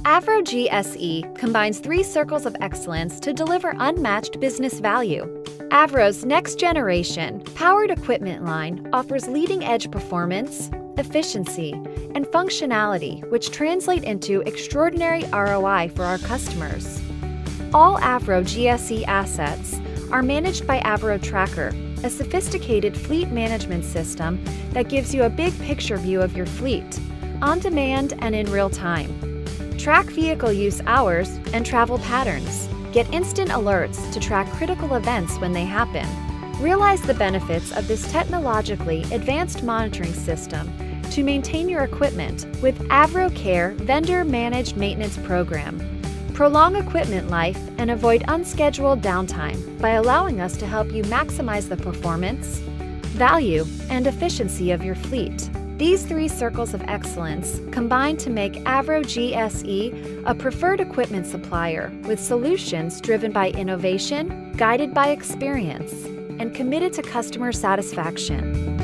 Avro GSE combines three circles of excellence to deliver unmatched business value. Avro's next-generation, powered equipment line offers leading-edge performance, efficiency, and functionality which translate into extraordinary ROI for our customers. All Avro GSE assets are managed by Avro Tracker, a sophisticated fleet management system that gives you a big picture view of your fleet, on demand and in real time. Track vehicle use hours and travel patterns. Get instant alerts to track critical events when they happen. Realize the benefits of this technologically advanced monitoring system to maintain your equipment with Avro Care Vendor Managed Maintenance Program. Prolong equipment life and avoid unscheduled downtime by allowing us to help you maximize the performance, value, and efficiency of your fleet. These three circles of excellence combine to make Avro GSE a preferred equipment supplier with solutions driven by innovation, guided by experience, and committed to customer satisfaction.